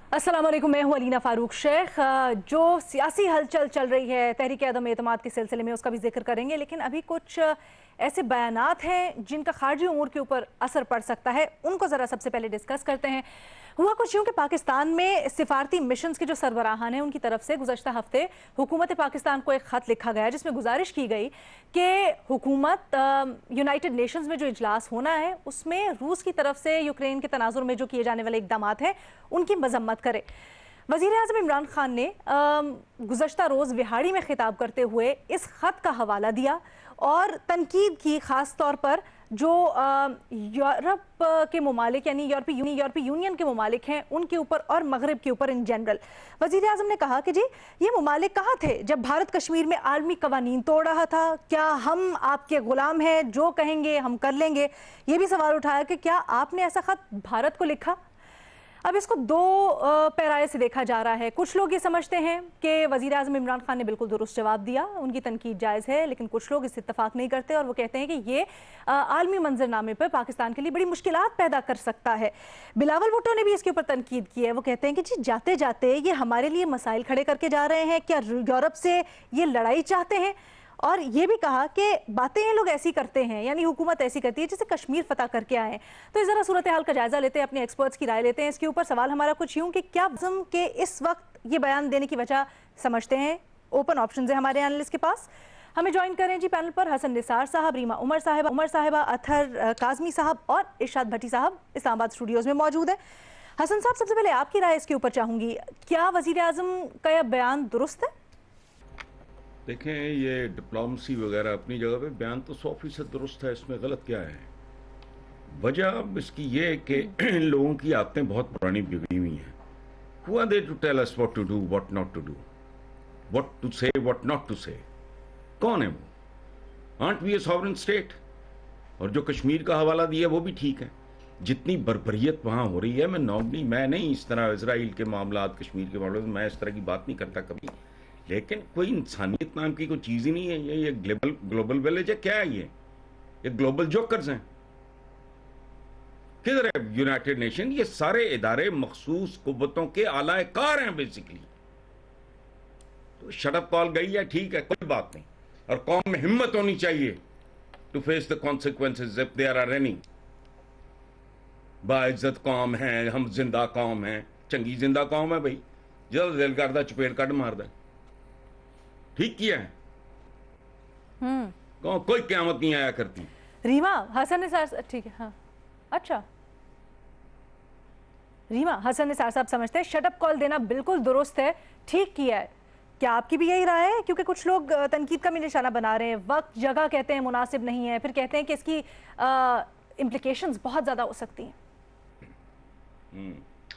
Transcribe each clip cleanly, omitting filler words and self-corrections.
अस्सलाम वालेकुम, मैं हूं अलीना फारूक शेख। जो सियासी हलचल चल रही है तहरीक अदम एतमाद के सिलसिले में उसका भी जिक्र करेंगे, लेकिन अभी कुछ ऐसे बयानात हैं जिनका खारजी उमूर के ऊपर असर पड़ सकता है, उनको ज़रा सबसे पहले डिस्कस करते हैं। हुआ कुछ यूँ कि पाकिस्तान में सिफारती मिशंस के जो सरबराहान हैं उनकी तरफ से गुज़श्ता हफ्ते हुकूमत पाकिस्तान को एक ख़त लिखा गया जिसमें गुजारिश की गई कि हुकूमत यूनाइटेड नेशंस में जो इजलास होना है उसमें रूस की तरफ से यूक्रेन के तनाजुर में जो किए जाने वाले इकदाम हैं उनकी मजम्मत करे। वज़ीर आज़म इमरान खान ने गुज़श्ता रोज़ विहाड़ी में खिताब करते हुए इस ख़त का हवाला दिया और तनकीद की, ख़ास तौर पर जो यूरोप के ममालिक यानी यूरोपीय यूनियन के ममालिक हैं उनके ऊपर और मगरब के ऊपर इन जनरल। वज़ीर आज़म ने कहा कि जी ये ममालिक कहाँ थे जब भारत कश्मीर में आलमी कवानीन तोड़ रहा था? क्या हम आपके ग़ुलाम हैं, जो कहेंगे हम कर लेंगे? ये भी सवाल उठाया कि क्या आपने ऐसा ख़त भारत को लिखा? अब इसको दो पैराए से देखा जा रहा है। कुछ लोग ये समझते हैं कि वज़ीर आज़म इमरान खान ने बिल्कुल दुरुस्त जवाब दिया, उनकी तनकीद जायज़ है, लेकिन कुछ लोग इससे इत्तफाक नहीं करते और वो कहते हैं कि ये आलमी मंजरनामे पर पाकिस्तान के लिए बड़ी मुश्किलात पैदा कर सकता है। बिलावल भुट्टो ने भी इसके ऊपर तनकीद की है। वो कहते हैं कि जी जाते जाते ये हमारे लिए मसाइल खड़े करके जा रहे हैं। क्या यूरोप से ये लड़ाई चाहते हैं? और ये भी कहा कि बातें ये लोग ऐसी करते हैं, यानी हुकूमत ऐसी करती है जैसे कश्मीर फतह करके आए। तो ज़रा सूरत हाल का जायज़ा लेते हैं, अपने एक्सपर्ट्स की राय लेते हैं इसके ऊपर। सवाल हमारा कुछ यूँ कि क्या आज़म के इस वक्त ये बयान देने की वजह समझते हैं? ओपन ऑप्शन है हमारे एनालिस्ट के पास। हमें ज्वाइन करें जी पैनल पर हसन निसार साहब, रीमा उमर साहिबा, अतहर काज़मी साहब और इरशाद भट्टी साहब इस्लामाबाद स्टूडियोज़ में मौजूद है। हसन साहब, सबसे पहले आपकी राय इसके ऊपर चाहूँगी। क्या वज़ीर आज़म का यह बयान दुरुस्त है? देखें, ये डिप्लोमेसी वगैरह अपनी जगह पे, बयान तो 100% दुरुस्त है, इसमें गलत क्या है? वजह इसकी ये है कि इन लोगों की आदतें बहुत पुरानी बिगड़ी हुई हैं। Who are they to tell us what to do, what not to do, what to say, what not to say? कौन है वो? Aren't we a sovereign state? और जो कश्मीर का हवाला दिया वो भी ठीक है। जितनी बर्बरियत वहाँ हो रही है, मैं नहीं इस तरह इसराइल के मामलात, कश्मीर के मामले में मैं इस तरह की बात नहीं करता कभी, लेकिन कोई इंसानियत नाम की कोई चीज ही नहीं है। ये ग्लोबल विलेज है क्या है? ये ग्लोबल जोकर्स हैं। किधर है यूनाइटेड नेशन? ये सारे इदारे मखसूस कुव्वतों के आला कार हैं बेसिकली। तो शटअप कॉल गई है, ठीक है, कोई बात नहीं। और कौम में हिम्मत होनी चाहिए to face the consequences if there are any. बाइज्जत कौम है, हम जिंदा कौम है, चंगी जिंदा कौम है भाई। जल्द दिल करदा चपेट कट मारदा, ठीक किया है। कोई क़यामत नहीं आया करती। रीमा, हसन निसार, ठीक है, हाँ, अच्छा, रीमा, हसन निसार साहब समझते हैं शटअप कॉल देना बिल्कुल दुरुस्त है, ठीक किया है। क्या आपकी भी यही राय है? क्योंकि कुछ लोग तनकीद का भी निशाना बना रहे हैं, वक्त जगह कहते हैं मुनासिब नहीं है, फिर कहते हैं कि इसकी इम्प्लिकेशंस बहुत ज़्यादा हो सकती हैं।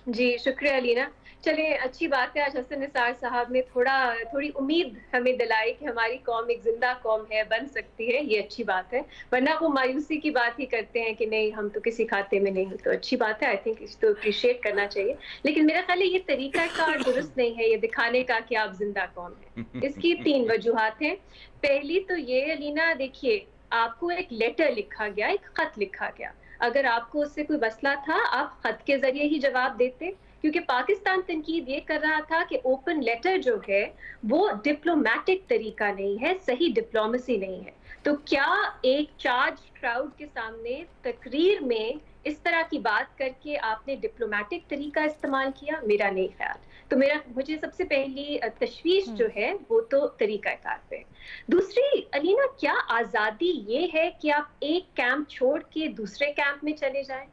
जी शुक्रिया अलीना। चलिए, अच्छी बात है आज हसन निसार साहब ने थोड़ी उम्मीद हमें दिलाई कि हमारी कौम एक जिंदा कौम है, बन सकती है। ये अच्छी बात है, वरना वो मायूसी की बात ही करते हैं कि नहीं हम तो किसी खाते में नहीं। तो अच्छी बात है, आई थिंक इसको अप्रिशिएट करना चाहिए। लेकिन मेरा ख्याल है ये तरीका कार दुरुस्त नहीं है, ये दिखाने का कि आप जिंदा कौम है। इसकी 3 वजूहात हैं। पहली तो ये अलीना, देखिए आपको एक लेटर लिखा गया, एक खत लिखा गया। अगर आपको उससे कोई मसला था, आप खत के जरिए ही जवाब देते, क्योंकि पाकिस्तान तनकीद ये कर रहा था कि ओपन लेटर जो है वो डिप्लोमेटिक तरीका नहीं है, सही डिप्लोमेसी नहीं है। तो क्या एक चार्ज क्राउड के सामने तकरीर में इस तरह की बात करके आपने डिप्लोमेटिक तरीका इस्तेमाल किया? मेरा नहीं ख्याल। तो मुझे सबसे पहली तशवीश जो है वो तो तरीकाकार पे। दूसरी अलीना, क्या आजादी ये है कि आप एक कैंप छोड़ के दूसरे कैंप में चले जाएं?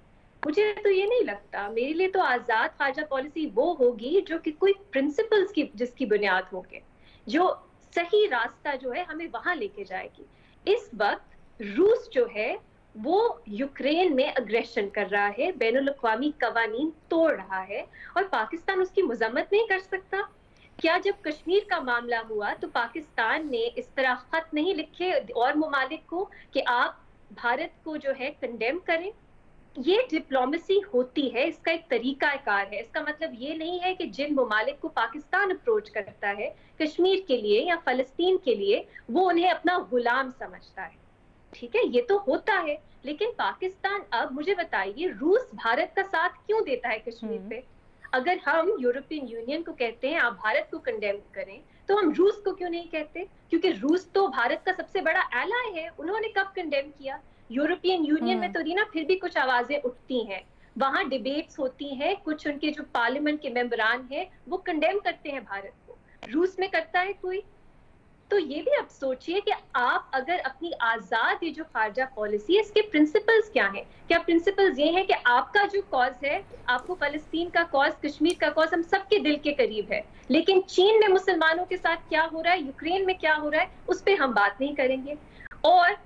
मुझे तो ये नहीं लगता। मेरे लिए तो आजाद खारजा पॉलिसी वो होगी जो कि कोई प्रिंसिपल्स की जिसकी बुनियाद होगी, जो सही रास्ता जो है हमें वहां लेके जाएगी। इस वक्त रूस जो है वो यूक्रेन में अग्रेशन कर रहा है, बैनुल-अक़वामी कवानीन तोड़ रहा है और पाकिस्तान उसकी मजम्मत नहीं कर सकता। क्या जब कश्मीर का मामला हुआ तो पाकिस्तान ने इस तरह खत नहीं लिखे और ममालिक को कि आप भारत को जो है कंडेम करें? ये डिप्लोमेसी होती है, इसका एक तरीका कार है। इसका मतलब ये नहीं है कि जिन ममालिक को पाकिस्तान अप्रोच करता है कश्मीर के लिए या फलस्तीन के लिए, वो उन्हें अपना गुलाम समझता है। ठीक है, ये तो होता है, लेकिन पाकिस्तान, अब मुझे बताइए, रूस भारत का साथ क्यों देता है कश्मीर पे? अगर हम यूरोपियन यूनियन को कहते हैं आप भारत को कंडेम करें, तो हम रूस को क्यों नहीं कहते? क्योंकि रूस तो भारत का सबसे बड़ा एलाय है। उन्होंने कब कंडेम किया? यूरोपियन यूनियन में तो रीना फिर भी कुछ आवाजें उठती हैं, वहां डिबेट्स होती हैं, कुछ उनके जो पार्लियामेंट के मेंबरान हैं वो कंडेम करते हैं भारत को। रूस में करता है कोई? तो ये भी आप सोचिए कि आप अगर अपनी आजाद ये जो खारजा पॉलिसी है, इसके प्रिंसिपल्स क्या हैं? क्या प्रिंसिपल्स ये हैं कि आपका जो कॉज है, आपको फलस्तीन का कॉज, कश्मीर का कॉज हम सबके दिल के करीब है, लेकिन चीन में मुसलमानों के साथ क्या हो रहा है, यूक्रेन में क्या हो रहा है, उस पर हम बात नहीं करेंगे। और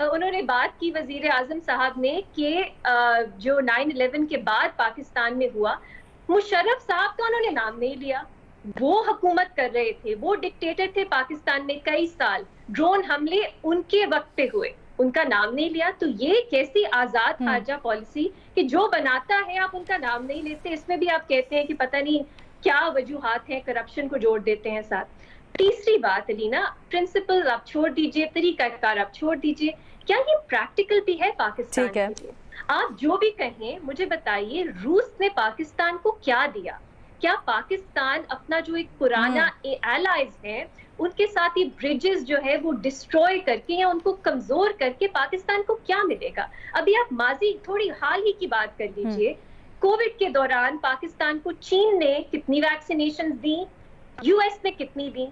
उन्होंने बात की वजीर आजम साहब ने कि जो 9/11 के बाद पाकिस्तान में हुआ, मुशर्रफ साहब का उन्होंने नाम नहीं लिया। वो हुकूमत कर रहे थे, वो डिक्टेटर थे पाकिस्तान में कई साल, ड्रोन हमले उनके वक्त पे हुए, उनका नाम नहीं लिया। तो ये कैसी आजाद खारजा पॉलिसी कि जो बनाता है आप उनका नाम नहीं लेते। इसमें भी आप कहते हैं कि पता नहीं क्या वजूहात हैं, करप्शन को जोड़ देते हैं साथ। तीसरी बात अलीना, प्रिंसिपल्स आप छोड़ दीजिए, तरीकाकार आप छोड़ दीजिए, क्या ये प्रैक्टिकल भी है पाकिस्तान के लिए? आप जो भी कहें, मुझे बताइए रूस ने पाकिस्तान को क्या दिया? क्या पाकिस्तान अपना जो एक पुराना एलाइज है उनके साथ ही ब्रिजेस जो है वो डिस्ट्रॉय करके या उनको कमजोर करके पाकिस्तान को क्या मिलेगा? अभी आप माजी थोड़ी हाल ही की बात कर लीजिए, कोविड के दौरान पाकिस्तान को चीन ने कितनी वैक्सीनेशन दी, यूएस ने कितनी दी,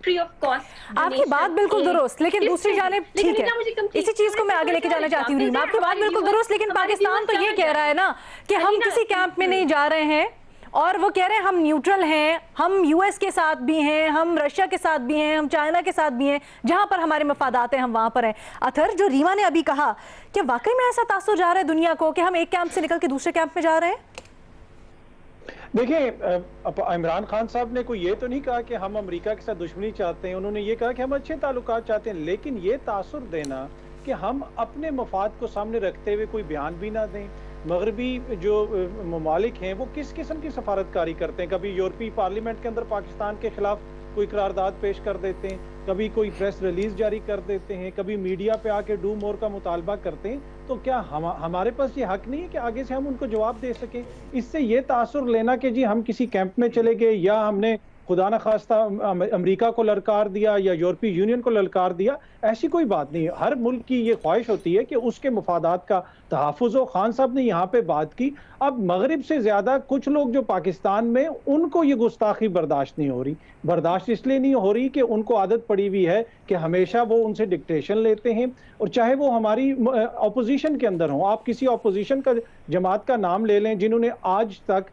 फ्री ऑफ कॉस्ट। आपकी बात बिल्कुल दुरुस्त, लेकिन दूसरी जानिब ठीक है, इसी चीज को मैं आगे लेके जाना चाहती हूँ। आपकी बात बिल्कुल दुरुस्त, लेकिन पाकिस्तान तो ये कह रहा है ना कि हम किसी कैंप में नहीं जा रहे हैं, और वो कह रहे हैं हम न्यूट्रल हैं, हम यूएस के साथ भी हैं, हम रशिया के साथ भी हैं, हम चाइना के साथ भी हैं, जहां पर हमारे मफादात हैं हम वहां पर हैं। अथर, जो रीमा ने अभी कहा, कि वाकई में ऐसा तासुर जा रहा है दुनिया को कि हम एक कैंप से निकल के दूसरे कैंप में जा रहे हैं? देखिए, इमरान खान साहब ने कोई ये तो नहीं कहा कि हम अमेरिका के साथ दुश्मनी चाहते हैं, उन्होंने ये कहा कि हम अच्छे ताल्लुकात चाहते हैं, लेकिन ये तासुर देना कि हम अपने मफाद को सामने रखते हुए कोई बयान भी ना दें। मगरबी जो ममालिक हैं वो किस किस्म की सफारतकारी करते हैं, कभी यूरोपीय पार्लियामेंट के अंदर पाकिस्तान के खिलाफ कोई करारदाद पेश कर देते हैं, कभी कोई प्रेस रिलीज जारी कर देते हैं, कभी मीडिया पे आके डू मोर का मुतालबा करते हैं। तो क्या हमारे पास ये हक नहीं है कि आगे से हम उनको जवाब दे सकें? इससे ये तासुर लेना कि जी हम किसी कैंप में चले गए या हमने खुदा न खास्ता अमेरिका को ललकार दिया या यूरोपीय यूनियन को ललकार दिया, ऐसी कोई बात नहीं है। हर मुल्क की ये ख्वाहिश होती है कि उसके मफादात का तहफ़्फ़ुज़ हो। खान साहब ने यहाँ पे बात की, अब मगरिब से ज़्यादा कुछ लोग जो पाकिस्तान में, उनको ये गुस्ताखी बर्दाश्त नहीं हो रही। बर्दाश्त इसलिए नहीं हो रही कि उनको आदत पड़ी हुई है कि हमेशा वो उनसे डिक्टेशन लेते हैं, और चाहे वो हमारी अपोजिशन के अंदर हो। आप किसी अपोजिशन का जमात का नाम ले लें जिन्होंने आज तक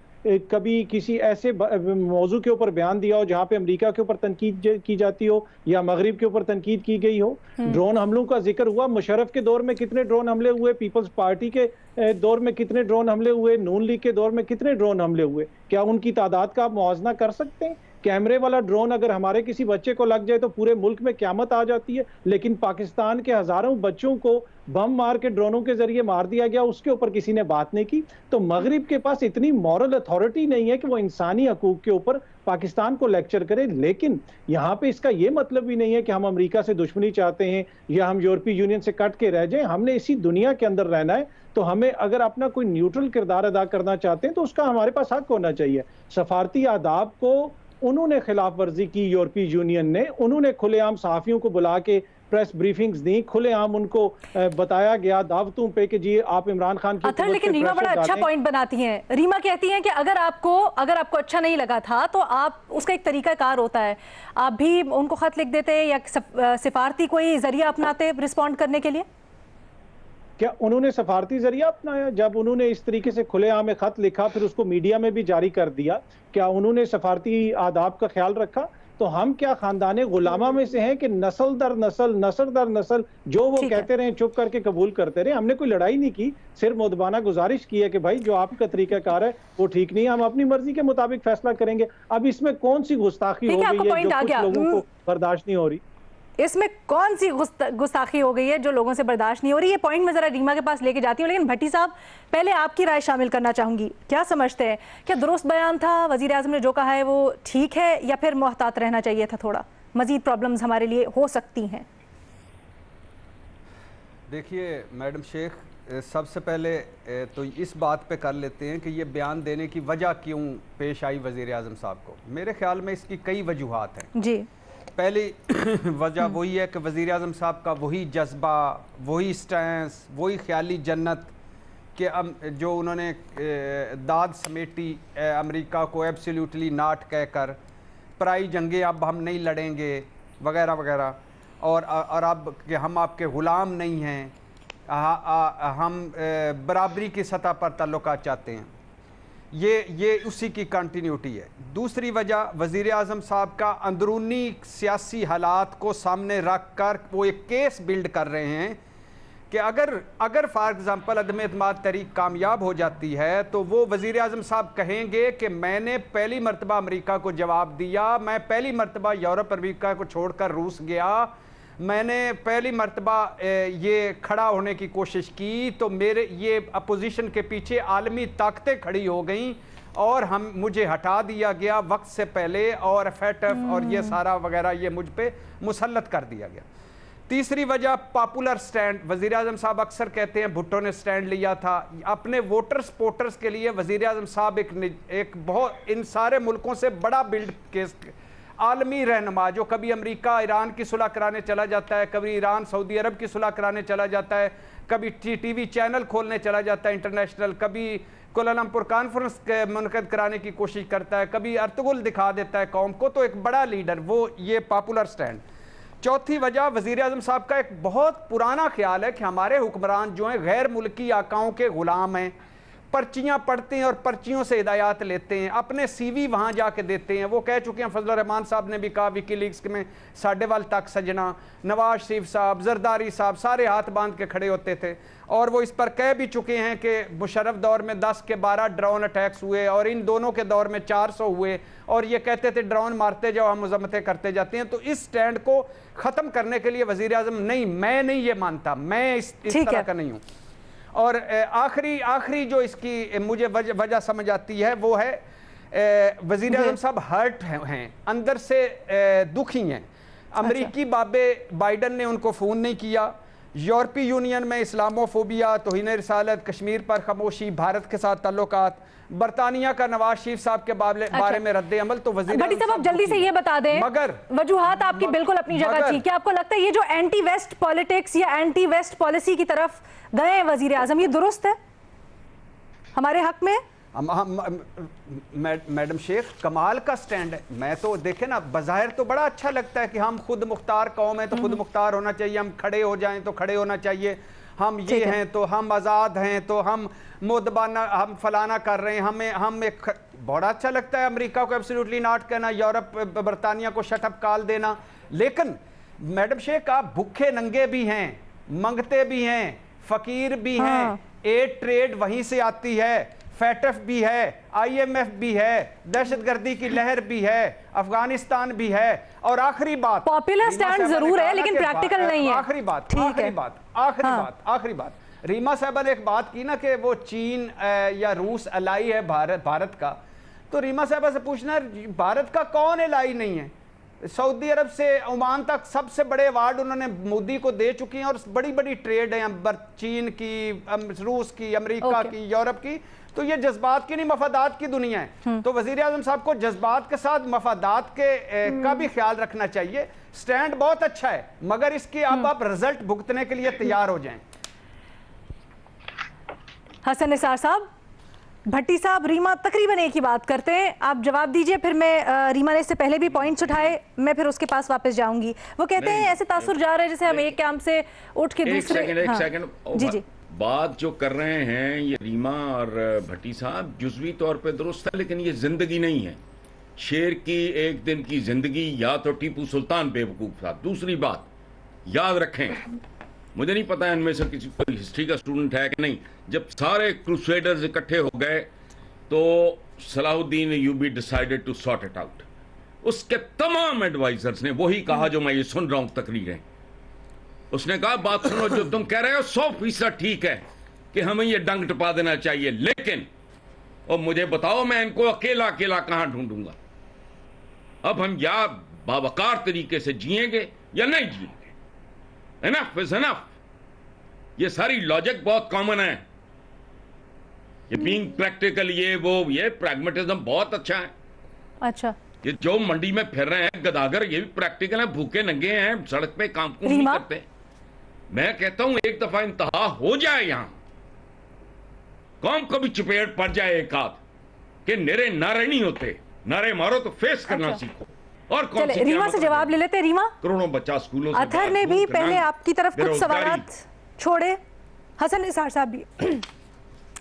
कभी किसी ऐसे मौजू के ऊपर बयान दिया हो जहां पे अमेरिका के ऊपर तनकीद की जाती हो या मगरिब के ऊपर तनकीद की गई हो। ड्रोन हमलों का जिक्र हुआ, मुशर्रफ के दौर में कितने ड्रोन हमले हुए, पीपल्स पार्टी के दौर में कितने ड्रोन हमले हुए, नून लीग के दौर में कितने ड्रोन हमले हुए? क्या उनकी तादाद का आप मुआवजा कर सकते हैं? कैमरे वाला ड्रोन अगर हमारे किसी बच्चे को लग जाए तो पूरे मुल्क में क़यामत आ जाती है, लेकिन पाकिस्तान के हजारों बच्चों को बम मार के ड्रोनों के जरिए मार दिया गया, उसके ऊपर किसी ने बात नहीं की। तो मगरिब के पास इतनी मॉरल अथॉरिटी नहीं है कि वो इंसानी हकूक के ऊपर पाकिस्तान को लेक्चर करे। लेकिन यहाँ पे इसका ये मतलब भी नहीं है कि हम अमेरिका से दुश्मनी चाहते हैं या हम यूरोपीय यूनियन से कट के रह जाएं। हमने इसी दुनिया के अंदर रहना है, तो हमें अगर अपना कोई न्यूट्रल किरदार अदा करना चाहते हैं तो उसका हमारे पास हक होना चाहिए। सफारती आदाब को उन्होंने खिलाफ वर्जी की, यूरोपीय यूनियन ने, उन्होंने खुलेआम सहाफियों को बुला के प्रेस ब्रीफिंग्स दी, खुलेआम उनको बताया गया दावतों पे कि जी आप इमरान खान की। लेकिन रीमा बड़ा अच्छा पॉइंट बनाती हैं। रीमा कहती हैं कि अगर आपको अच्छा नहीं लगा था तो आप, उसका एक तरीकाकार होता है, आप भी उनको खत लिख देते या सिफारती कोई जरिया अपनाते रिस्पॉन्ड करने के लिए। क्या उन्होंने सफारती जरिया अपनाया? जब उन्होंने इस तरीके से खुलेआम खत लिखा, फिर उसको मीडिया में भी जारी कर दिया, क्या उन्होंने सफारती आदाब का ख्याल रखा? तो हम क्या खानदाने गुलामा में से हैं कि नस्ल दर नस्ल जो वो कहते रहे चुप करके कबूल करते रहे? हमने कोई लड़ाई नहीं की, सिर्फ मुदबाना गुजारिश की है कि भाई जो आपका तरीकाकार है वो ठीक नहीं है, हम अपनी मर्जी के मुताबिक फैसला करेंगे। अब इसमें कौन सी गुस्ताखी हो गई है जो कुछ लोगों को बर्दाश्त नहीं हो रही? इसमें कौन सी गुस्ताखी हो गई है जो लोगों से बर्दाश्त नहीं हो रही? ये पॉइंट मैं जरा रीमा के पास लेके जाती हूँ, लेकिन भट्टी साहब पहले आपकी राय शामिल करना चाहूंगी। क्या समझते हैं, क्या दुरुस्त बयान था, वजीर आज़म ने जो कहा है वो ठीक है, या फिर मोहतात रहना चाहिए था, थोड़ा मजीद प्रॉब्लम्स हमारे लिए हो सकती हैं? देखिए मैडम शेख, सबसे पहले तो इस बात पे कर लेते हैं कि ये बयान देने की वजह क्यों पेश आई वज़ीर आज़म साहब को। मेरे ख्याल में इसकी कई वजूहात हैं जी। पहली वजह वही है कि वज़ीर आज़म साहब का वही जज्बा, वही स्टैंस, वही ख्याली जन्नत कि जो उन्होंने दाद समेटी अमेरिका को एब्सोल्युटली नॉट कहकर, पराई जंगें अब हम नहीं लड़ेंगे वगैरह वगैरह, और अब कि हम आपके ग़ुलाम नहीं हैं, हम बराबरी की सतह पर ताल्लुकात चाहते हैं। ये उसी की कंटिन्यूटी है। दूसरी वजह वज़ीर आज़म साहब का अंदरूनी सियासी हालात को सामने रख कर वो एक केस बिल्ड कर रहे हैं कि अगर फॉर एग्ज़ाम्पल अदम एतमाद तहरीक कामयाब हो जाती है तो वो वज़ीर आज़म साहब कहेंगे कि मैंने पहली मरतबा अमेरिका को जवाब दिया, मैं पहली मरतबा यूरोप अमेरिका को छोड़कर रूस गया, मैंने पहली मरतबा ये खड़ा होने की कोशिश की, तो मेरे ये अपोजिशन के पीछे आलमी ताकतें खड़ी हो गई और मुझे हटा दिया गया वक्त से पहले, और FATF और ये सारा वगैरह ये मुझ पे मुसल्लत कर दिया गया। तीसरी वजह पॉपुलर स्टैंड। वज़ीर आज़म साहब अक्सर कहते हैं भुट्टो ने स्टैंड लिया था अपने वोटर्स पोटर्स के लिए। वज़ीर आज़म साहब एक बहुत इन सारे मुल्कों से बड़ा बिल्ड केस आलमी रहनुमा, जो कभी अमेरिका ईरान की सुलह कराने चला जाता है, कभी ईरान सऊदी अरब की सुलह कराने चला जाता है, कभी TV चैनल खोलने चला जाता है इंटरनेशनल, कभी कोलालमपुर कॉन्फ्रेंस मुनक़द कराने की कोशिश करता है, कभी अर्तुगरुल दिखा देता है कौम को। तो एक बड़ा लीडर वो, ये पॉपुलर स्टैंड। चौथी वजह वज़ीर आज़म साहब का एक बहुत पुराना ख्याल है कि हमारे हुक्मरान जो हैं गैर मुल्की आकाओं के ग़ुलाम हैं, पर्चियाँ पढ़ते हैं और पर्चियों से हिदायत लेते हैं, अपने CV वहाँ जाके देते हैं। वो कह चुके हैं, फजल रहमान साहब ने भी कहा विकीलीक्स में, साढ़े वाल तक सजना, नवाज शरीफ साहब, जरदारी साहब सारे हाथ बांध के खड़े होते थे, और वो इस पर कह भी चुके हैं कि मुशर्रफ दौर में 10 के 12 ड्रोन अटैक्स हुए और इन दोनों के दौर में 400 हुए, और ये कहते थे ड्रोन मारते जाओ हम मजम्मतें करते जाते हैं। तो इस स्टैंड को ख़त्म करने के लिए वज़ीर आज़म मैं नहीं ये मानता, मैं इस तरह का नहीं हूँ। और आखिरी जो इसकी मुझे वजह समझ आती है वो है वज़ीर आज़म साहब हर्ट हैं, अंदर से दुखी हैं। अमेरिकी बाबे बाइडन ने उनको फ़ोन नहीं किया, यूरोपीय यूनियन में इस्लामोफोबिया, तौहीन रिसालत, कश्मीर पर खामोशी, भारत के साथ ताल्लुकात, बरतानिया का नवाज शरीफ साहब के बारे में रद्द अमल। तो वज़ीर भट्टी साहब आप जल्दी से ये बता दें, मगर वजूहात आपकी बिल्कुल अपनी जगह थी, क्या आपको लगता है ये जो एंटी वेस्ट पॉलिटिक्स या एंटी वेस्ट पॉलिसी की तरफ गए हैं वज़ीर आज़म, ये दुरुस्त है हमारे हक में? मैडम शेख कमाल का स्टैंड है। मैं तो देखे ना, बज़ाहिर तो बड़ा अच्छा लगता है कि हम खुद मुख्तार कौम है तो खुद मुख्तार होना चाहिए, हम खड़े हो जाएं तो खड़े होना चाहिए, हम ये हैं तो हम आज़ाद हैं, तो हम मोदबाना हम फलाना कर रहे हैं, हम एक बड़ा अच्छा लगता है अमेरिका को एब्सोल्युटली नॉट कहना, यूरोप बरतानिया को शट अप कॉल देना। लेकिन मैडम शेख आप भूखे नंगे भी हैं, मंगते भी हैं, फकीर भी हैं, एड ट्रेड वहीं से आती है, FATF भी है, IMF भी है, दहशतगर्दी की लहर भी है, अफगानिस्तान भी है। और आखिरी बात, पॉपुलर स्टैंड जरूर है लेकिन प्रैक्टिकल नहीं है। आखिरी बात रीमा साहबा ने एक बात की ना कि वो चीन या रूस अलाई है भारत का, तो रीमा साहबा से पूछना भारत का कौन अलाई नहीं है? सऊदी अरब से ओमान तक सबसे बड़े अवार्ड उन्होंने मोदी को दे चुकी हैं, और बड़ी बड़ी ट्रेड है चीन की, रूस की, अमेरिका की, यूरोप की। तो ये जज्बात की नहीं मफादात की दुनिया है। तो वज़ीर आज़म साहब को जज्बात के साथ मफादात के का भी ख्याल रखना चाहिए। स्टैंड बहुत अच्छा है, मगर इसके अब आप रिजल्ट भुगतने के लिए तैयार हो जाएं। हसन निसार साहब, भट्टी साहब, रीमा तकरीबन एक ही बात करते हैं, आप जवाब दीजिए, फिर मैं रीमा ने इससे पहले भी पॉइंट्स उठाए, मैं फिर उसके पास वापस जाऊंगी। वो कहते हैं ऐसे तासुर जा रहे हैं जैसे हम एक कैंप से उठ के दूसरे। एक सेकंड जी बात जो कर रहे हैं ये रीमा और भट्टी साहब जुज़वी तौर पे दुरुस्त है, लेकिन ये जिंदगी नहीं है। शेर की एक दिन की जिंदगी या तो टीपू सुल्तान बेवकूफ था। दूसरी बात याद रखें, मुझे नहीं पता इनमें से किसी कोई हिस्ट्री का स्टूडेंट है कि नहीं, जब सारे क्रूसेडर्स इकट्ठे हो गए तो Salahuddin Ayyubi decided to sort it out. उसके तमाम एडवाइजर्स ने वही कहा जो मैं ये सुन रहा हूं तकरीरें। उसने कहा बात सुनो, जो तुम कह रहे हो 100% ठीक है कि हमें ये डंग टपा देना चाहिए, लेकिन और मुझे बताओ मैं इनको अकेला अकेला कहां ढूंढूंगा? अब हम या बावकार तरीके से जिएंगे या नहीं जिएंगे। Enough is enough. ये सारी लॉजिक बहुत कॉमन है, ये बीइंग प्रैक्टिकल, ये प्रैग्मेटिज्म बहुत अच्छा है। अच्छा, ये जो मंडी में फिर रहे हैं गदागर, ये भी प्रैक्टिकल है, भूखे नंगे हैं, सड़क पे काम कुम नहीं करते। मैं कहता हूं एक दफा इंतहा हो जाए, यहां कौम को भी चपेट पड़ जाए एक आध, कि नारे नारे नहीं होते, नारे मारो तो फेस करना सीखो। और कौन सी रीमा से जवाब ले लेते। रीमा, करोड़ों बच्चा स्कूलों से अतहर ने भी पहले आपकी तरफ कुछ सवाल छोड़े, हसन निसार साहब भी।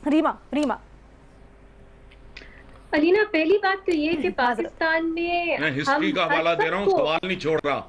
रीमा अलीना, पहली बात तो ये कि पाकिस्तान में मैं हिस्ट्री का हवाला दे रहा हूँ, सवाल नहीं छोड़ रहा।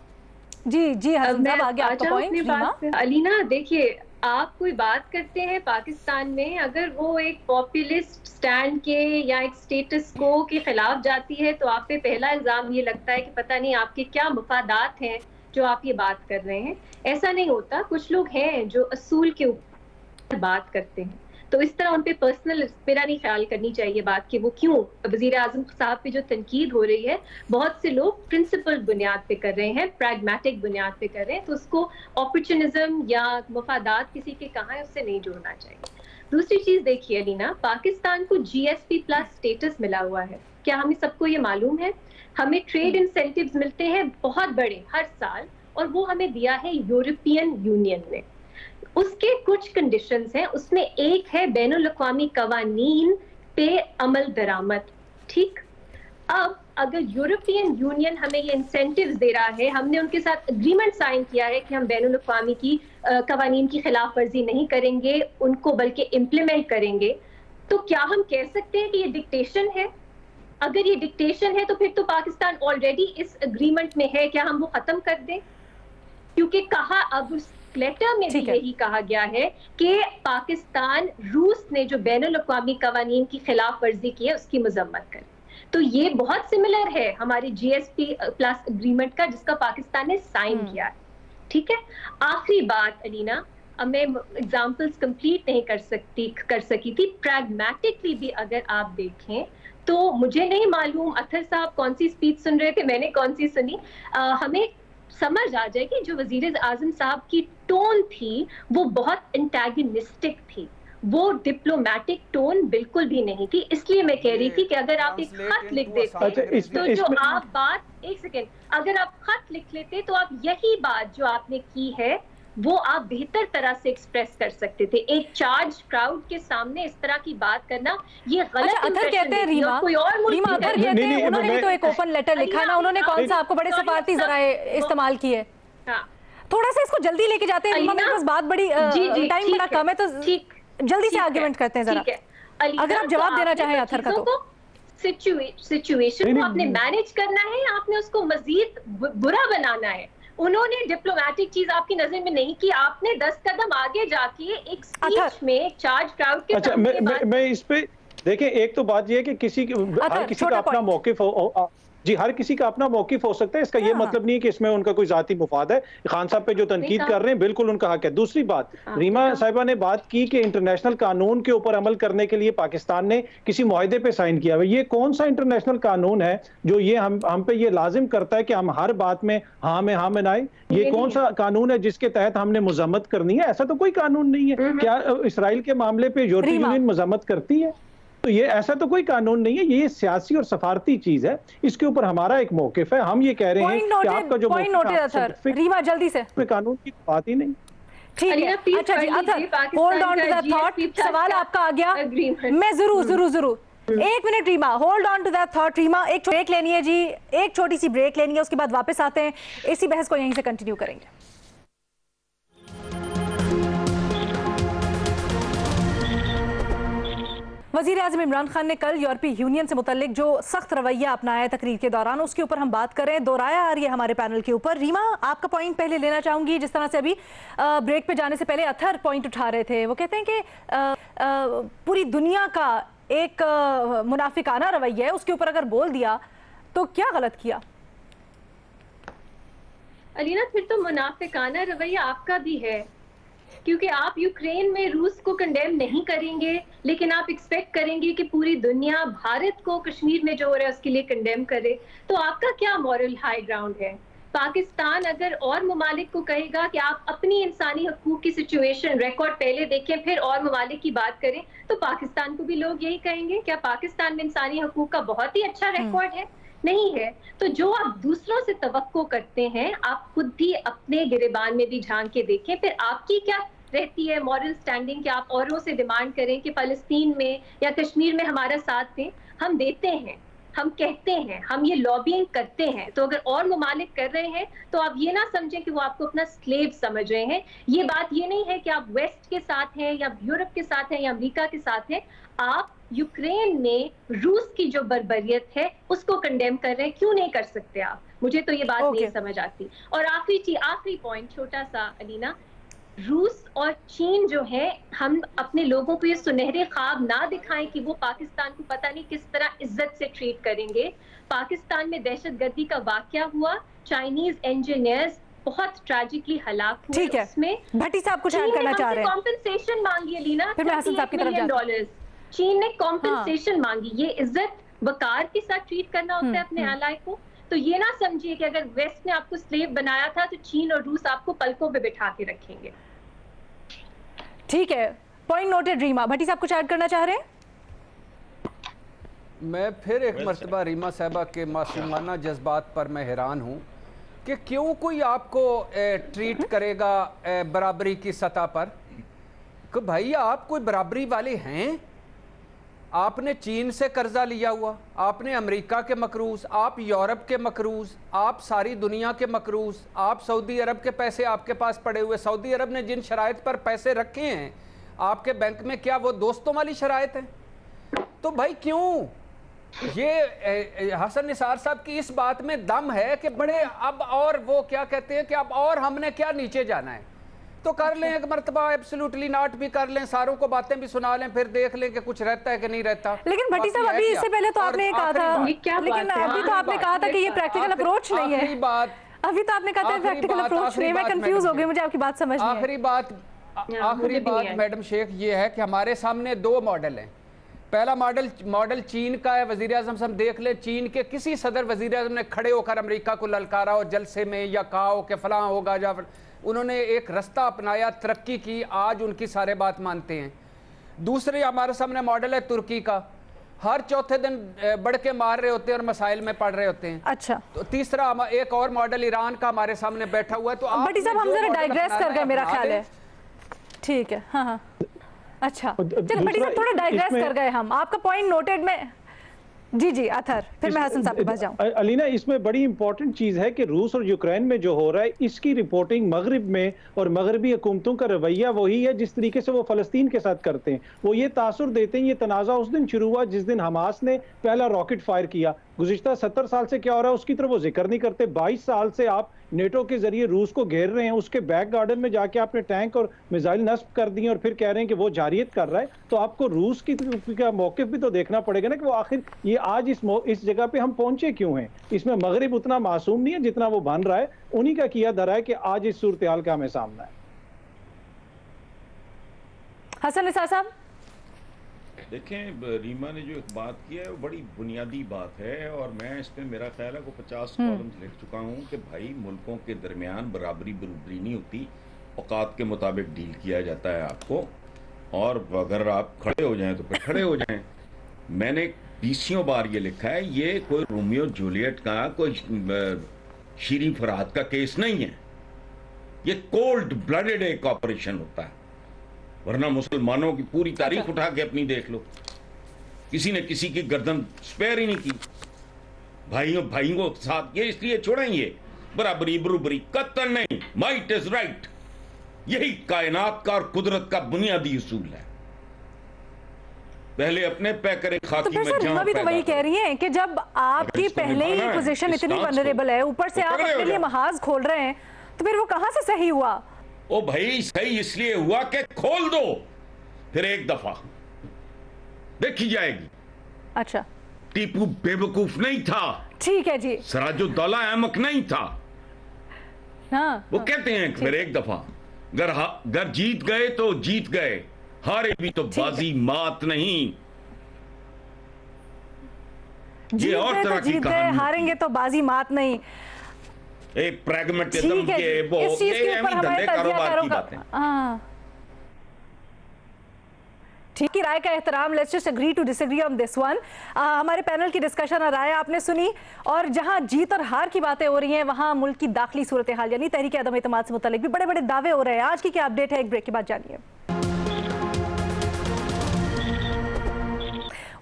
जी हसन साहब, आगे आपका पॉइंट। अलीना देखिए, आप कोई बात करते हैं पाकिस्तान में, अगर वो एक पॉपुलिस्ट स्टैंड के या एक स्टेटस को के खिलाफ जाती है तो आप पे पहला इल्जाम ये लगता है कि पता नहीं आपके क्या मफादात हैं जो आप ये बात कर रहे हैं। ऐसा नहीं होता, कुछ लोग हैं जो असूल के ऊपर बात करते हैं, तो इस तरह उन पे पर्सनल मेरा नहीं ख्याल करनी चाहिए बात कि वो क्यों वजीर आजम साहब पे जो तनकीद हो रही है, बहुत से लोग प्रिंसिपल बुनियाद पे कर रहे हैं, प्रैग्मेटिक बुनियाद पे कर रहे हैं, तो उसको अपॉर्चुनिज्म या मफादात किसी के कहाँ है उससे नहीं जोड़ना चाहिए। दूसरी चीज देखिए अलीना, पाकिस्तान को GSP+ स्टेटस मिला हुआ है, क्या हमें सबको ये मालूम है? हमें ट्रेड इंसेंटिव्स मिलते हैं बहुत बड़े हर साल, और वो हमें दिया है यूरोपियन यूनियन ने। उसके कुछ कंडीशंस हैं, उसमें एक है बैनुल अक़वामी कवानीन पे अमल दरामद। ठीक, अब अगर यूरोपियन यूनियन हमें ये इंसेंटिव्स दे रहा है, हमने उनके साथ एग्रीमेंट साइन किया है कि हम बैनुल अक़वामी की कवानीन की खिलाफ वर्जी नहीं करेंगे, उनको बल्कि इम्प्लीमेंट करेंगे, तो क्या हम कह सकते हैं कि ये डिक्टेशन है? अगर ये डिक्टेशन है तो फिर तो पाकिस्तान ऑलरेडी इस एग्रीमेंट में है, क्या हम वो खत्म कर दें? क्योंकि कहा, अब उस लेटर में भी यही कहा गया है कि पाकिस्तान रूस ने जो बैनुल अक़वामी कवानीन की खिलाफ वर्जी की है उसकी मजम्मत करे। तो ये बहुत सिमिलर है हमारे GSP+ एग्रीमेंट का, जिसका पाकिस्तान ने साइन किया है। ठीक है, आखिरी बात अलीना, अब मैं एग्जाम्पल्स कंप्लीट नहीं कर सकी थी। प्रैग्मेटिकली भी अगर आप देखें तो मुझे नहीं मालूम अतहर साहब कौन सी स्पीच सुन रहे थे, मैंने कौन सी सुनी, हमें समझ आ जाए कि जो वजीर आजम साहब की टोन थी वो बहुत एंटागनिस्टिक थी, वो डिप्लोमेटिक टोन बिल्कुल भी नहीं थी। इसलिए मैं कह रही थी कि अगर आप एक खत लिख देते तो जो आप बात, एक सेकेंड, अगर आप खत लिख लेते तो आप यही बात जो आपने की है वो आप बेहतर तरह से एक्सप्रेस कर सकते थे। एक चार्ज क्राउड के सामने इस तरह की बात करना ये गलत। अतहर कहते हैं रीमा, अतहर कहते हैं उन्होंने भी तो एक ओपन लेटर लिखा ना, उन्होंने कौन सा आपको बड़े सफारती जराए इस्तेमाल किए? थोड़ा सा इसको जल्दी लेके जाते हैं रीमा, मेरे पास बात बड़ी टाइम बड़ा कम है, तो जल्दी से आर्गुमेंट करते हैं जरा, अगर आप जवाब देना चाहें अतहर का। तो सिचुएशन को आपने मैनेज करना है, आपने उसको मजीद बुरा बनाना है। उन्होंने डिप्लोमेटिक चीज आपकी नजर में नहीं की, आपने 10 कदम आगे जाके एक स्पीच में एक चार्ज क्राउड के सामने मैं इस पे देखिए, एक तो बात ये है कि हर किसी का अपना मौकिफ हो, जी हर किसी का अपना मौकिफ हो सकता है, इसका ये मतलब नहीं है कि इसमें उनका कोई जाती मुफाद है। खान साहब पे जो तनकीद कर रहे हैं बिल्कुल उनका हक है। दूसरी बात, रीमा साहिबा ने बात की कि इंटरनेशनल कानून के ऊपर अमल करने के लिए पाकिस्तान ने किसी मुआहदे पे साइन किया है। ये कौन सा इंटरनेशनल कानून है जो ये हम पे ये लाजिम करता है कि हम हर बात में हाँ में आए? ये कौन सा कानून है जिसके तहत हमने मजम्मत करनी है? ऐसा तो कोई कानून नहीं है। क्या इसराइल के मामले पे यूरोपीय यूनियन मजम्मत करती है? तो ये ऐसा तो कोई कानून नहीं है, ये सियासी और सफारती चीज है, इसके ऊपर हमारा एक मौकिफ है। हम ये कह रहे हैं कि आपका जो रीमा जल्दी से कानून की बात ही नहीं। ठीक है, अच्छा जी Athar, hold on to that thought, सवाल आपका आ गया, मैं जरूर 1 minute Reema, hold on to that thought. Reema, एक ब्रेक लेनी है जी, एक छोटी सी ब्रेक लेनी है, उसके बाद वापस आते हैं, इसी बहस को यहीं से कंटिन्यू करेंगे। वज़ीर आज़म इमरान खान ने कल यूरोपीय यूनियन से मुतल्लिक जो सख्त रवैया अपनाया है तकरीर के दौरान, उसके ऊपर हम बात कर रहे हैं, दोहराया आ रही है हमारे पैनल के ऊपर। रीमा, आपका पॉइंट पहले लेना चाहूंगी, जिस तरह से अभी ब्रेक पे जाने से पहले अतहर पॉइंट उठा रहे थे। वो कहते हैं कि पूरी दुनिया का एक मुनाफिकाना रवैया है, उसके ऊपर अगर बोल दिया तो क्या गलत किया? अलीना, फिर तो मुनाफिकाना रवैया आपका भी है, क्योंकि आप यूक्रेन में रूस को कंडेम नहीं करेंगे, लेकिन आप एक्सपेक्ट करेंगे कि पूरी दुनिया भारत को कश्मीर में जो हो रहा है उसके लिए कंडेम करे। तो आपका क्या मॉरल हाई ग्राउंड है? पाकिस्तान अगर और ममालिक को कहेगा कि आप अपनी इंसानी हकूक की सिचुएशन रिकॉर्ड पहले देखें फिर और ममालिक की बात करें, तो पाकिस्तान को भी लोग यही कहेंगे। क्या पाकिस्तान में इंसानी हकूक का बहुत ही अच्छा रिकॉर्ड है? नहीं है। तो जो आप दूसरों से तवक्को करते हैं, आप खुद भी अपने गिरेबान में भी झांक के देखें। फिर आपकी क्या रहती है मॉरल स्टैंडिंग कि आप औरों से डिमांड करें कि फलस्तीन में या कश्मीर में हमारा साथ दें? हम देते हैं, हम कहते हैं, हम ये लॉबिंग करते हैं। तो अगर और ममालिक कर रहे हैं तो आप ये ना समझें कि वो आपको अपना स्लेव समझ रहे हैं। ये बात ये नहीं है कि आप वेस्ट के साथ हैं या यूरोप के साथ हैं या अमेरिका के साथ हैं। आप यूक्रेन में रूस की जो बर्बरियत है उसको कंडेम कर रहे हैं। क्यों नहीं कर सकते आप? मुझे तो ये बात नहीं समझ आती। और आखिरी पॉइंट छोटा सा अलीना, रूस और चीन जो है, हम अपने लोगों को ये सुनहरे ख्वाब ना दिखाएं कि वो पाकिस्तान को पता नहीं किस तरह इज्जत से ट्रीट करेंगे। पाकिस्तान में दहशतगर्दी का वाकया हुआ, चाइनीज इंजीनियर्स बहुत ट्रेजिकली हलाक हुए। ठीक है, भट्टी साहब कुछ ऐड करना चाह रहे हैं? कॉम्पेंसेशन मांगी है लीना, फिर मैं हसन साहब की तरफ जाती हूं। चीन ने कॉम्पेंसेशन मांगी। ये इज्जत वकार के साथ ट्रीट करना होता है अपने एलाय को। तो ये ना समझिए कि अगर वेस्ट ने आपको स्लेव बनाया था तो चीन और रूस आपको पलकों पे बिठा के रखेंगे। ठीक है, पॉइंट नोटेड। रीमा, भट्टी साहब कुछ ऐड करना चाह रहे हैं? मैं फिर एक मर्तबा रीमा साहबा के मासूमाना जज्बात पर मैं हैरान हूँ कि क्यों कोई आपको ट्रीट करेगा बराबरी की सतह पर। कि भाई आप कोई बराबरी वाले हैं? आपने चीन से कर्जा लिया हुआ, आपने अमेरिका के मकरूज, आप यूरोप के मकरूज, आप सारी दुनिया के मकरूज, आप सऊदी अरब के पैसे आपके पास पड़े हुए। सऊदी अरब ने जिन शराइत पर पैसे रखे हैं आपके बैंक में, क्या वो दोस्तों वाली शराइत हैं? तो भाई क्यों ये हसन निसार साहब की इस बात में दम है कि बड़े अब और वो क्या कहते हैं कि अब और हमने क्या नीचे जाना है, तो कर लें एक मरतबा, एब्सोल्युटली नॉट भी कर लें, सारों को बातें भी सुना लें, फिर देख लें कि कुछ रहता है कि नहीं रहता। लेकिन भट्टी साहब अभी इससे पहले तो आपने कहा था, लेकिन अभी तो आपने कहा था कि ये प्रैक्टिकल अप्रोच नहीं है। अभी तो आपने कहा था प्रैक्टिकल अप्रोच नहीं। मैं कंफ्यूज हो गई, मुझे आपकी बात समझ नहीं आई। आखिरी बात मैडम शेख ये है कि हमारे सामने दो मॉडल हैं। पहला मॉडल चीन का है, वजीर आजम से हम देख ले, चीन के किसी सदर वजीर आजम ने खड़े होकर अमेरिका को ललकारा हो जलसे में या कहा हो कि फलां होगा, या उन्होंने एक रास्ता अपनाया, तरक्की की, आज उनकी सारे बात मानते हैं। दूसरे हमारे सामने मॉडल है तुर्की का, हर चौथे दिन बढ़ के मार रहे होते हैं और मसाइल में पड़ रहे होते हैं। अच्छा, तो तीसरा एक और मॉडल ईरान का हमारे सामने बैठा हुआ है। तो भट्टी साहब हम जरा डाइग्रेस कर गए मेरा ख्याल है। ठीक है, हाँ हाँ, अच्छा चलो भट्टी साहब थोड़ा डाइग्रेस कर गए हम। आपका पॉइंट नोटेड में। जी जी अथर, फिर मैं हसन साहब के पास जाऊं। अलीना, इसमें बड़ी इंपॉर्टेंट चीज है कि रूस और यूक्रेन में जो हो रहा है इसकी रिपोर्टिंग मगरिब में, और मगरबी हुकूमतों का रवैया वही है जिस तरीके से वो फलस्तीन के साथ करते हैं। वो ये तासुर देते हैं। ये तनाज़ा उस दिन शुरू हुआ जिस दिन हमास ने पहला रॉकेट फायर किया। गुज़िश्ता 70 साल से क्या हो रहा है उसकी तरफ वो जिक्र नहीं करते। 22 साल से आप नेटो के जरिए रूस को घेर रहे हैं, उसके बैक गार्डन में जाके आपने टैंक और मिसाइल नस्ब कर दिए और फिर कह रहे हैं कि वो जारियत कर रहा है। तो आपको रूस की का मौक़िफ़ भी तो देखना पड़ेगा ना कि वो आखिर ये आज इस जगह पे हम पहुंचे क्यों हैं। इसमें मगरिब उतना मासूम नहीं है जितना वो बन रहा है। उन्हीं का किया धरा है कि आज इस सूरत हाल का हमें सामना है। हसन निसार साहब, देखें, रीमा ने जो एक बात की है वो बड़ी बुनियादी बात है, और मैं इस पे मेरा ख्याल है को 50 कॉलम्स लिख चुका हूँ कि भाई मुल्कों के दरमियान बराबरी बरूबरी नहीं होती, औकात के मुताबिक डील किया जाता है आपको, और अगर आप खड़े हो जाएं तो फिर खड़े हो जाएं। मैंने 20 बार ये लिखा है, ये कोई रोमियो जूलियट का, कोई शीरी फरहाद का केस नहीं है। ये कोल्ड ब्लडेड एक ऑपरेशन होता है, वरना मुसलमानों की पूरी तारीख उठा के अपनी देख लो, किसी ने किसी की गर्दन स्पेयर ही नहीं की। भाइयों के साथ ये इसलिए छोड़ेंगे, बराबरी बरूबरी कत्ल नहीं, माइट इज राइट। यही कायनात का और कुदरत का बुनियादी उसूल है। पहले अपने पैकरे खाकी तो में जाओ। भी तो वही कह रही हैं कि जब आपकी पहले ही पोजीशन इतनी वनरेबल है, ऊपर से आप अपने लिए महाज खोल रहे हैं, तो फिर वो कहां से सही हुआ? ओ भाई, सही इसलिए हुआ कि खोल दो, फिर एक दफा देखी जाएगी। अच्छा, टीपू बेवकूफ नहीं था, ठीक है जी, सिराजुद्दौला अहमक नहीं था। हाँ, वो कहते हैं कि फिर एक दफा अगर जीत गए तो जीत गए, हारे भी तो बाजी मात नहीं। ये और तरह की कहानी, हारेंगे तो बाजी मात नहीं। प्रैग्मेटिज्म के वो धंधे कारोबार की बातें। ठीक ही राय का एहतराम, let's just agree to disagree on this one. हमारे पैनल की डिस्कशन और राय आपने सुनी, और जहां जीत और हार की बातें हो रही हैं वहां मुल्क की दाखिली सूरत हाल यानी तहरीक अदम एतमाद से मुतालिक भी बड़े बड़े दावे हो रहे हैं। आज की क्या अपडेट है, एक ब्रेक के बाद जानिए।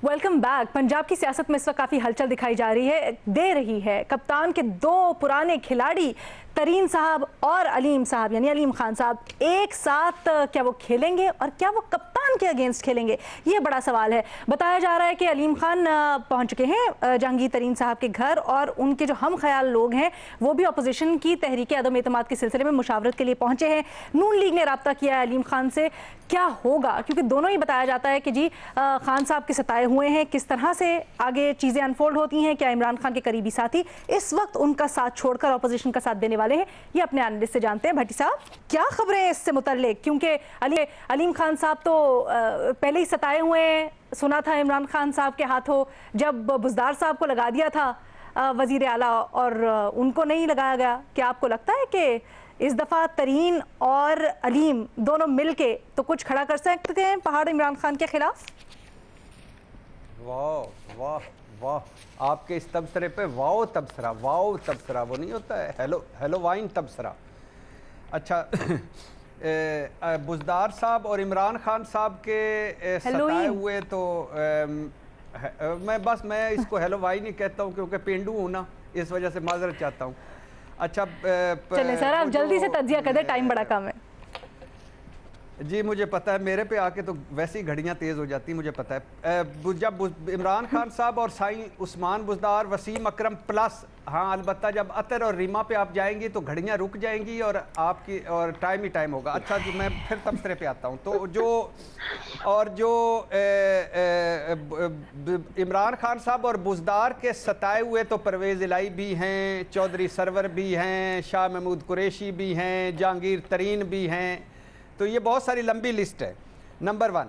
Welcome back. पंजाब की सियासत में इस वक्त काफ़ी हलचल दिखाई जा रही है, दे रही है। कप्तान के दो पुराने खिलाड़ी तरीन साहब और अलीम साहब यानी अलीम खान साहब एक साथ क्या वो खेलेंगे और क्या वो कप्तान के अगेंस्ट खेलेंगे, ये बड़ा सवाल है। बताया जा रहा है कि अलीम खान पहुंच चुके हैं जहांगीर तरीन साहब के घर, और उनके जो हम ख्याल लोग हैं वो भी अपोजिशन की तहरीक अदम एतमाद के सिलसिले में मुशावरत के लिए पहुंचे हैं। नून लीग ने रब्ता किया है अलीम खान से, क्या होगा, क्योंकि दोनों ही बताया जाता है कि जी खान साहब के सताए हुए हैं। किस तरह से आगे चीज़ें अनफोल्ड होती हैं, क्या इमरान खान के करीबी साथी इस वक्त उनका साथ छोड़कर अपोजिशन का साथ देने वाले हैं, ये अपने एनालिस्ट से जानते हैं। भट्टी साहब, क्या खबरें हैं इससे मुतल्लिक, क्योंकि अलीम खान साहब तो पहले ही सताए हुए हैं। सुना था इमरान खान साहब के हाथों जब बुज़दार साहब को लगा दिया था वज़ीर आला और उनको नहीं लगाया गया। क्या आपको लगता है कि इस दफ़ा तरीन और अलीम दोनों मिलके तो कुछ खड़ा कर सकते हैं पहाड़ इमरान खान के खिलाफ? वाह वाह वाह, आपके इस तबसरे पे वाओ तबसरा, वाओ तबसरा वो नहीं होता है, हेलो हेलो वाइन तबसरा। अच्छा, बुज़दार साहब और इमरान खान साहब के सताए हुए तो मैं इसको हेलो वाइन ही कहता हूँ क्योंकि पेंडू हूँ ना, इस वजह से माजरत चाहता हूँ। अच्छा चलें सर, आप जल्दी से तज्जिया कर दें, टाइम बड़ा कम है। जी मुझे पता है, मेरे पे आके तो वैसी घड़ियाँ तेज़ हो जाती, मुझे पता है। जब इमरान खान साहब और साईं उस्मान बुज़दार, वसीम अकरम प्लस, हाँ अलबत्ता जब अतर और रीमा पे आप जाएंगी तो घड़ियाँ रुक जाएंगी और आपकी और टाइम ही टाइम होगा। अच्छा जो मैं फिर तबसरे पे आता हूँ, तो जो इमरान खान साहब और बुज़दार के सताए हुए तो परवेज़ इलाही भी हैं, चौधरी सरवर भी हैं, शाह महमूद कुरैशी भी हैं, जहांगीर तरीन भी हैं, तो ये बहुत सारी लंबी लिस्ट है। नंबर 1।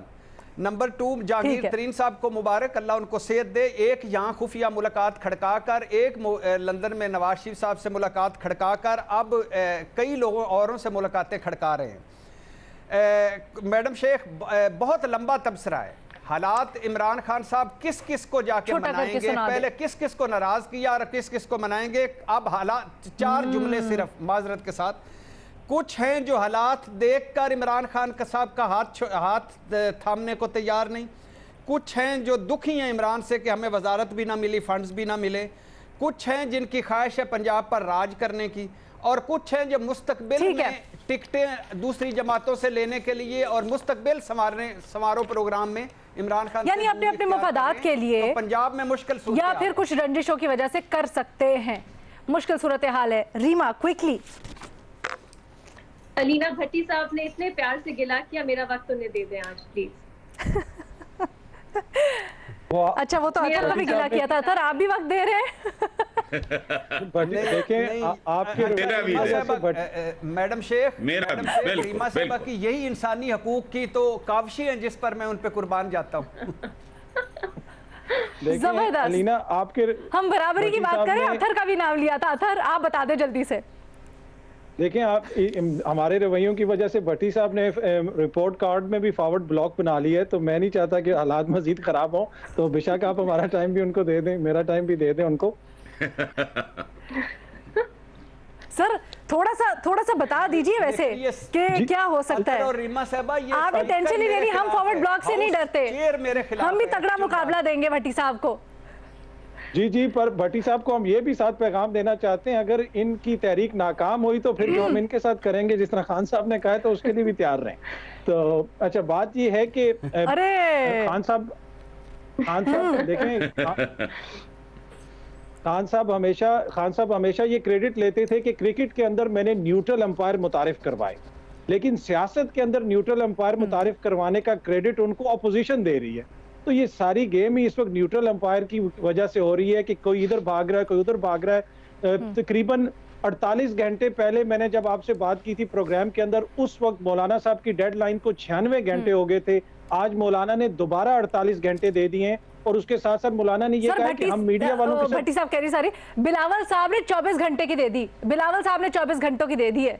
नंबर 2, जहांगीर तरीन साहब को मुबारक, अल्लाह उनको सेहत दे। एक यहाँ खुफिया मुलाकात खड़का कर, एक लंदन में नवाज शरीफ साहब से मुलाकात खड़का कर, अब कई लोगों औरों से मुलाकातें खड़का रहे हैं। मैडम शेख, बहुत लंबा तबसरा है। हालात इमरान खान साहब किस किस को जाके मनाएंगे, पहले किस किस को नाराज किया और किस किस को मनाएंगे। अब हालात 4 जुमले सिर्फ माजरत के साथ, कुछ हैं जो हालात देखकर इमरान खान साहब का हाथ थामने को तैयार नहीं, कुछ हैं जो दुखी हैं इमरान से कि हमें वजारत भी ना मिली, फंड्स भी ना मिले, कुछ हैं जिनकी ख्वाहिश है पंजाब पर राज करने की, और कुछ हैं जो मुस्तकबिल में टिकटें दूसरी जमातों से लेने के लिए और मुस्तकबिल समारोह प्रोग्राम में इमरान खान यानी अपने अपने मफादात के लिए तो पंजाब में मुश्किल या फिर कुछ रंजिशों की वजह से कर सकते हैं। मुश्किल सूरत हाल है। रीमा, क्विकली। अलीना भट्टी साहब ने इतने प्यार से गिला किया, मेरा वक्त उन्हें दे दें आज प्लीज। अच्छा, वो तो अतर का भी गिला किया था। अतर, आप भी वक्त दे रहे हैं? देखें आपके मैडम शेख, रीमा साहबा की यही इंसानी हकूक की तो काविशी हैं जिस पर मैं उन पे कुर्बान जाता हूँ। जबरदस्त। अलीना, आपके हम बराबरी की बात करें, अतर का भी नाम लिया था। अतर, आप बता दें जल्दी से। देखें, आप हमारे रवैयों की वजह से भट्टी साहब ने रिपोर्ट कार्ड में भी फॉरवर्ड ब्लॉक बना लिया है, तो मैं नहीं चाहता कि हालात मजीद खराब हो, तो बेशक आप हमारा टाइम भी उनको दे दें, मेरा टाइम भी दे दें उनको। सर थोड़ा सा बता दीजिए वैसे कि क्या हो सकता है। और रीमा साहबा, ये आपने टेंशन नहीं लेनी, हम फॉरवर्ड ब्लॉक से नहीं डरते, हम भी तगड़ा मुकाबला देंगे भट्टी साहब को। जी, पर भट्टी साहब को हम ये भी साथ पैगाम देना चाहते हैं, अगर इनकी तहरीक नाकाम हुई तो फिर जो हम इनके साथ करेंगे जिस तरह खान साहब ने कहा है, तो उसके लिए भी तैयार रहें। तो अच्छा, बात ये है कि खान साहब देखें, खान साहब हमेशा ये क्रेडिट लेते थे कि क्रिकेट के अंदर मैंने न्यूट्रल अंपायर मुतारिफ करवाए, लेकिन सियासत के अंदर न्यूट्रल अंपायर मुतारिफ करवाने का क्रेडिट उनको अपोजिशन दे रही है। तो ये सारी गेम ही इस वक्त न्यूट्रल अंपायर की वजह से हो रही है कि कोई इधर भाग रहा है, कोई उधर भाग रहा है। तकरीबन 48 घंटे पहले मैंने जब आपसे बात की थी प्रोग्राम के अंदर, उस वक्त मौलाना साहब की डेडलाइन को 96 घंटे हो गए थे। आज मौलाना ने दोबारा 48 घंटे दे दिए हैं और उसके साथ साथ मौलाना ने ये कहा कि हम मीडिया वालों के साथ। भट्टी साहब कह रही सारी बिलावल साहब ने 24 घंटे की दे दी, बिलावल साहब ने 24 घंटों की दे दी है।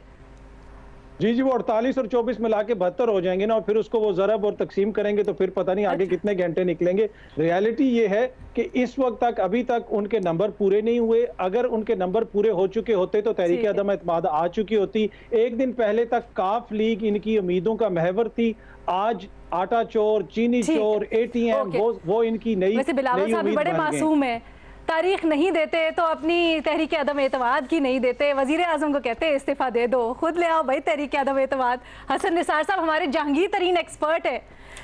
जी वो 48 और 24 मिला के 72 हो जाएंगे ना, और फिर उसको वो ज़रब और तकसीम करेंगे तो फिर पता नहीं आगे कितने घंटे निकलेंगे। रियलिटी ये है कि इस वक्त तक अभी तक उनके नंबर पूरे नहीं हुए। अगर उनके नंबर पूरे हो चुके होते तो तहरीक अदम एतमाद आ चुकी होती। एक दिन पहले तक काफ लीग इनकी उम्मीदों का महवर थी, आज आटा चोर, चीनी चोर, ATM वो इनकी नई। वैसे बिलावल साहब भी बड़े मासूम है, तारीख नहीं देते तो अपनी तहरीक अदम एतमाद की नहीं देते, वजीर आजम को कहते हैं इस्तीफा दे दो, खुद ले आओ भाई तहरीक अदम एतमाद। हसन निसार साहब हमारे जहांगीर तरीन एक्सपर्ट है।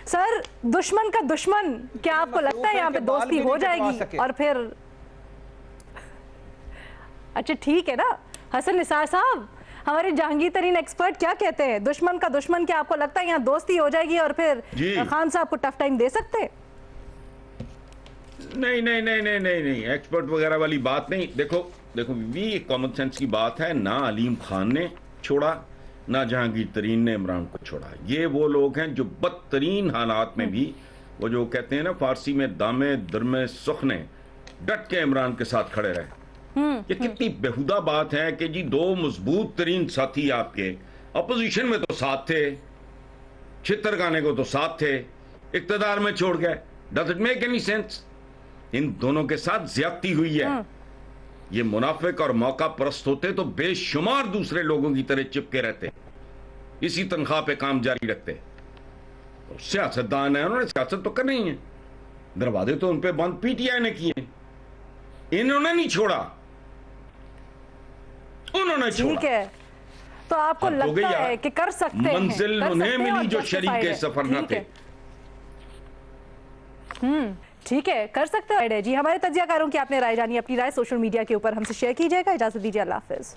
सर दुश्मन का दुश्मन, क्या आपको लगता है यहाँ पे दोस्ती हो जाएगी? और फिर अच्छा ठीक है ना, हसन निसार साहब हमारे जहांगीर तरीन एक्सपर्ट क्या कहते हैं, दुश्मन का दुश्मन, क्या आपको लगता है यहाँ दोस्ती हो जाएगी और फिर खान साहब को टफ टाइम दे सकते हैं? नहीं नहीं नहीं नहीं नहीं नहीं, एक्सपर्ट वगैरह वाली बात नहीं। देखो भी कॉमन सेंस की बात है। ना अलीम खान ने छोड़ा, ना जहांगीर तरीन ने इमरान को छोड़ा। ये वो लोग हैं जो बदतरीन हालात में भी, वो जो कहते हैं ना फारसी में दामे दरमे सुखने, डट के इमरान के साथ खड़े रहे। ये कितनी बेहुदा बात है कि जी दो मजबूत तरीन साथी आपके अपोजिशन में तो साथ थे, छितर गाने को तो साथ थे, इक्तदार में छोड़ गए। Does it make any sense? इन दोनों के साथ ज्यादती हुई है। ये मुनाफिक और मौका परस्त होते तो बेशुमार दूसरे लोगों की तरह चिपके रहते, इसी तनख्वाह पे काम जारी रखते। तो सियासतदान है, उन्होंने सियासत तो करनी है। दरवाजे तो उन पे बंद PTI ने किए, इन्होंने नहीं छोड़ा, उन्होंने छोड़ा। ठीक है, तो आपको लगता है कि कर सकते हैं, मंजिल उन्हें मिली जो शरीक के सफर न थे। ठीक है, कर सकते हैं जी। हमारे तज्जियाकारों की आपने राय जानी, अपनी राय सोशल मीडिया के ऊपर हमसे शेयर कीजिएगा। इजाजत दीजिए, अल्लाह हाफिज।